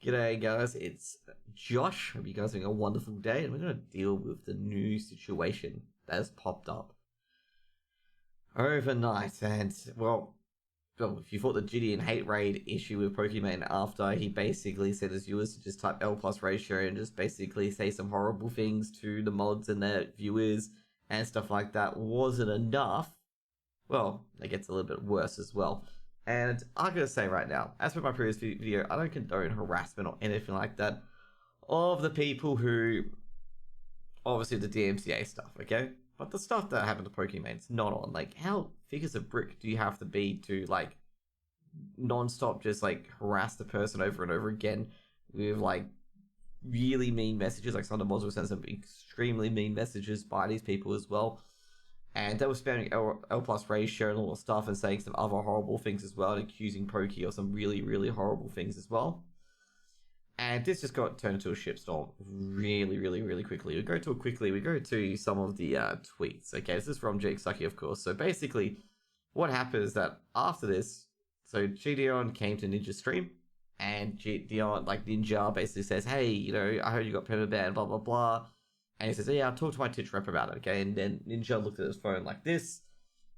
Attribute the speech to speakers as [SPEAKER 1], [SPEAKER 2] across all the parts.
[SPEAKER 1] G'day guys, it's Josh. Hope you guys are having a wonderful day, and we're going to deal with the new situation that has popped up overnight. And well, if you thought the Gideon hate raid issue with Pokimane after he basically said his viewers to just type L plus ratio and just basically say some horrible things to the mods and their viewers and stuff like that wasn't enough, well, it gets a little bit worse as well. And I'm going to say right now, as per my previous video, I don't condone harassment or anything like that of the people who, obviously the DMCA stuff, okay? But the stuff that happened to Pokimane's not on. Like, how thick as a brick do you have to be to, like, non-stop just, like, harass the person over and over again with, like, really mean messages? Like, some of the mods will send some extremely mean messages by these people as well. And they were spamming L plus ratio and all the stuff and saying some other horrible things as well, and accusing Poki of some really, really horrible things as well. And this just got turned into a shitstorm really, really, really quickly. We go to some of the tweets. Okay, this is from Jake Sucky, of course. So basically, what happened is that after this, so Gideon came to Ninja's stream, and Gideon, like Ninja, basically says, hey, you know, I heard you got permaban, blah, blah, blah. And he says, yeah, I'll talk to my Twitch rep about it, okay? And then Ninja looked at his phone like this,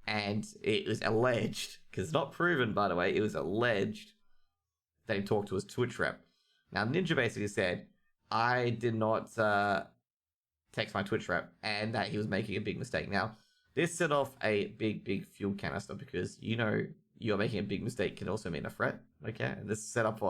[SPEAKER 1] and it was alleged, because it's not proven, by the way, it was alleged that he talked to his Twitch rep. Now, Ninja basically said, I did not text my Twitch rep, and that he was making a big mistake. Now, this set off a big fuel canister, because, you know, you're making a big mistake can also mean a threat, okay? And this set off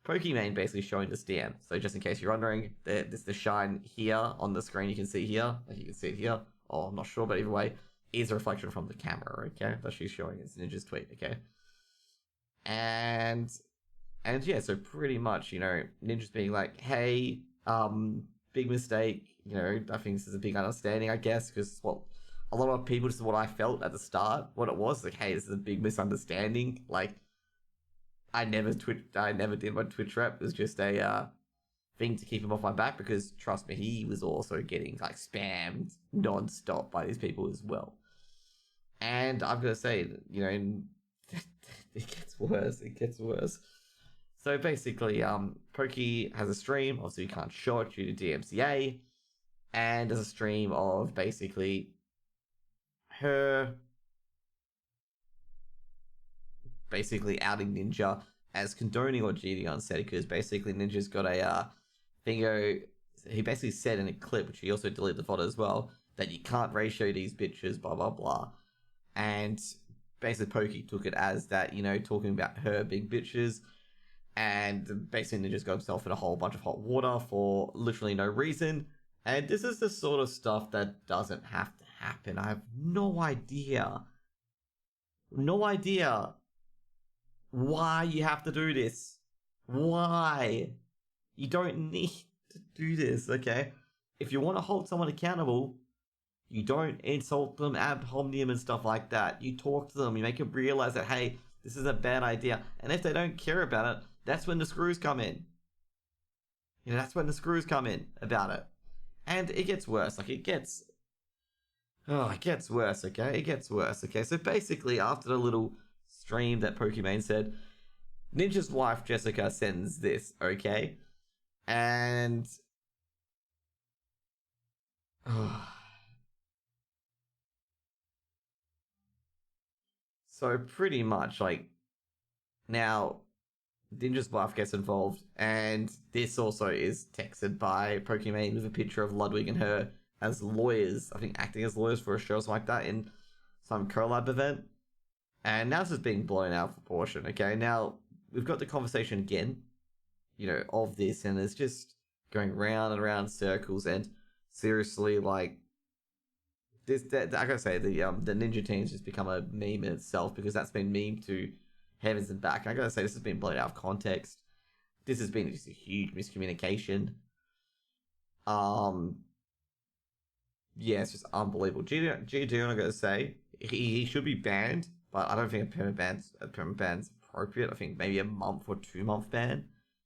[SPEAKER 1] Pokimane basically showing this DM. So just in case you're wondering, this the shine here on the screen you can see here. Like you can see it here. Oh, I'm not sure, but either way, is a reflection from the camera, okay? That she's showing. It's Ninja's tweet, okay? And yeah, so pretty much, you know, Ninja's being like, hey, big mistake. You know, I think this is a big understanding, I guess, because what a lot of people, this is what I felt at the start. What it was, like, hey, this is a big misunderstanding. Like, I never did my Twitch rep. It was just a thing to keep him off my back, because trust me, he was also getting like spammed non-stop by these people as well. And I'm gonna say, you know, it gets worse. It gets worse. So basically, Poki has a stream. Obviously, you can't show it due to DMCA, and there's a stream of basically her basically outing Ninja as condoning what Gideon said, because basically Ninja's got a thingo. He basically said in a clip, which he also deleted the photo as well, that you can't ratio these bitches, blah blah blah. And basically Poki took it as that, you know, talking about her being bitches, and basically Ninja's got himself in a whole bunch of hot water for literally no reason. And this is the sort of stuff that doesn't have to happen. I have no idea why you have to do this. Why? You don't need to do this, okay? If you want to hold someone accountable, you don't insult them ad hominem and stuff like that. You talk to them, you make them realize that, hey, this is a bad idea. And if they don't care about it, that's when the screws come in. You know, that's when the screws come in about it. And it gets worse. Like, it gets worse, okay? It gets worse, okay? So basically, after the little stream that Pokimane said, Ninja's wife Jessica sends this, okay? And so pretty much, like, now Ninja's wife gets involved, and this also is texted by Pokimane with a picture of Ludwig and her as lawyers, I think acting as lawyers for a show or something like that in some collab event. And now this is being blown out of proportion, okay? Now, we've got the conversation again, you know, of this, and it's just going round and around circles, and seriously, like, this, I gotta say, the Ninja team's just become a meme in itself, because that's been memed to heavens and back. I gotta say, this has been blown out of context. This has been just a huge miscommunication. Yeah, it's just unbelievable. Gideon, I gotta say, he should be banned, but I don't think a permaban's appropriate. I think maybe a month or 2 month ban.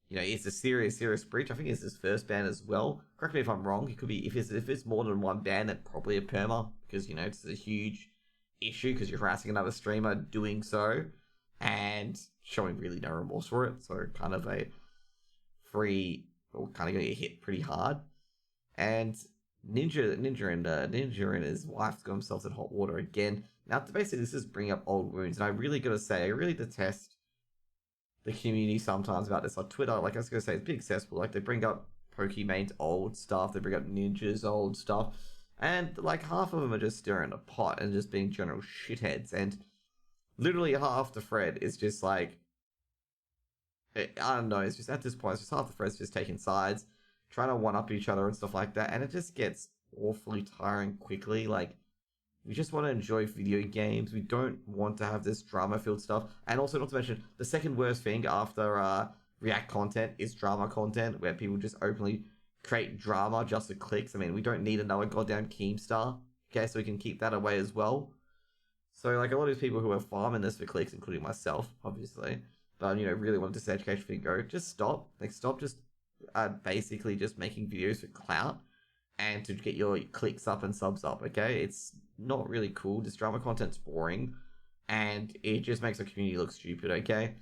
[SPEAKER 1] You know, it's a serious breach. I think it's his first ban as well. Correct me if I'm wrong. It could be, if it's more than one ban, then probably a perma, because, you know, it's a huge issue because you're harassing another streamer doing so and showing really no remorse for it. So kind of a three are kind of going to get hit pretty hard. And Ninja and his wife's got themselves in hot water again. Now, basically, this is bringing up old wounds, and I really got to say, I really detest the community sometimes about this on Twitter. Like I was going to say, it's pretty accessible. Like they bring up Pokemon's old stuff, they bring up Ninja's old stuff, and like half of them are just stirring a pot and just being general shitheads. And literally half the thread is just like, I don't know, it's just at this point, it's just half the thread's just taking sides, trying to one up each other and stuff like that, and it just gets awfully tiring quickly. Like, we just want to enjoy video games. We don't want to have this drama-filled stuff. And also, not to mention, the second worst thing after React content is drama content, where people just openly create drama just for clicks. I mean, we don't need another goddamn Keemstar, okay, so we can keep that away as well. So, like, a lot of these people who are farming this for clicks, including myself, obviously, but, you know, really want this education thing go, just stop. Like, stop just basically just making videos for clout and to get your clicks up and subs up, okay? It's not really cool. This drama content's boring, and it just makes the community look stupid, okay?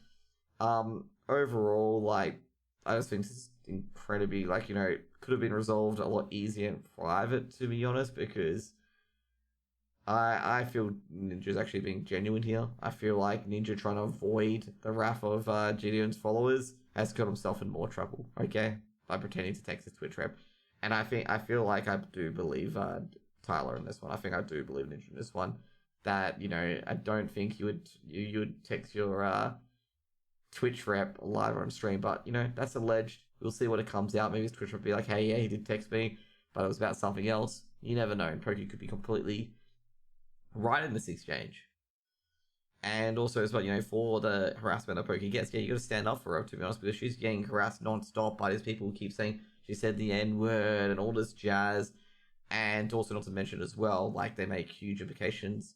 [SPEAKER 1] Overall, like, I just think this is incredibly, like, you know, could have been resolved a lot easier in private, to be honest, because I feel Ninja's actually being genuine here. I feel like Ninja trying to avoid the wrath of Gideon's followers has got himself in more trouble, okay? By pretending to text his Twitch rep. And I feel like I do believe Tyler in this one. I think I do believe Ninja in this one. That, you know, I don't think you would text your Twitch rep live on stream, but, you know, that's alleged. We'll see what it comes out. Maybe his Twitch rep will be like, hey, yeah, he did text me, but it was about something else. You never know. And Poki could be completely right in this exchange. And also as well, you know, for the harassment that Poki gets, yeah, you got to stand up for her, to be honest, because she's getting harassed non-stop by these people who keep saying she said the N-word and all this jazz. And also not to mention as well, like, they make huge implications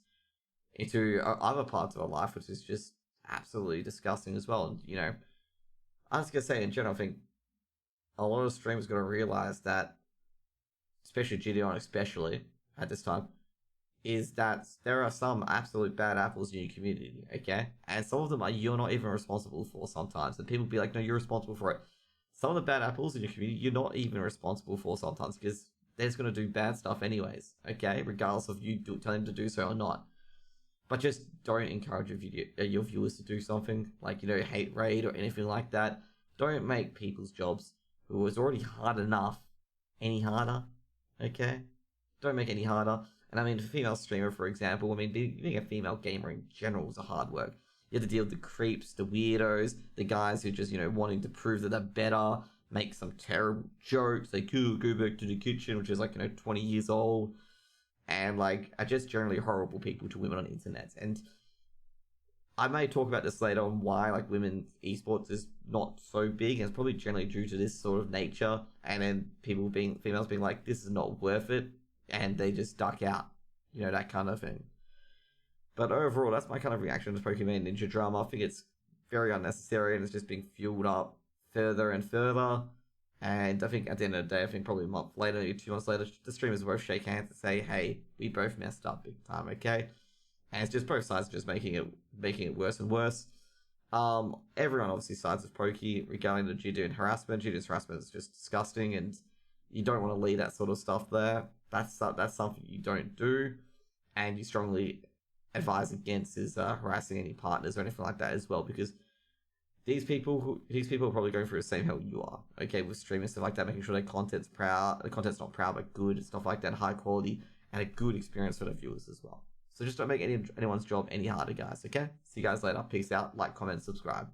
[SPEAKER 1] into other parts of her life, which is just absolutely disgusting as well. And, you know, I was going to say, in general, I think a lot of streamers got to realize that, especially Gideon, especially at this time, is that there are some absolute bad apples in your community, okay? And some of them you're not even responsible for sometimes. And people be like, no, you're responsible for it. Some of the bad apples in your community, you're not even responsible for sometimes, because they're just going to do bad stuff anyways, okay? Regardless of you telling them to do so or not. But just don't encourage your viewers to do something like, you know, hate raid or anything like that. Don't make people's jobs, who was already hard enough, any harder, okay? Don't make it any harder. And I mean, for a female streamer, for example, I mean, being a female gamer in general is a hard work. You have to deal with the creeps, the weirdos, the guys who just, you know, wanting to prove that they're better, make some terrible jokes, like, oh, go back to the kitchen, which is like, you know, 20 years old. And, like, are just generally horrible people to women on the internet. And I may talk about this later on why, like, women's esports is not so big. And it's probably generally due to this sort of nature. And then females being like, this is not worth it. And they just duck out. You know, that kind of thing. But overall, that's my kind of reaction to Pokemon Ninja drama. I think it's very unnecessary and it's just being fueled up further and further. And I think at the end of the day, I think probably a month later, 2 months later, the streamers both shake hands and say, hey, we both messed up big time, okay? And it's just both sides just making it worse and worse. Everyone obviously sides with Poki regarding the Gideon harassment. Gideon's harassment is just disgusting, and you don't want to leave that sort of stuff there. That's something you don't do, and you strongly advise against is harassing any partners or anything like that as well, because these people are probably going through the same hell you are, okay, with streaming stuff like that, making sure their content's not proud, but good, stuff like that, high quality, and a good experience for their viewers as well. So just don't make anyone's job any harder, guys, okay? See you guys later. Peace out. Like, comment, subscribe.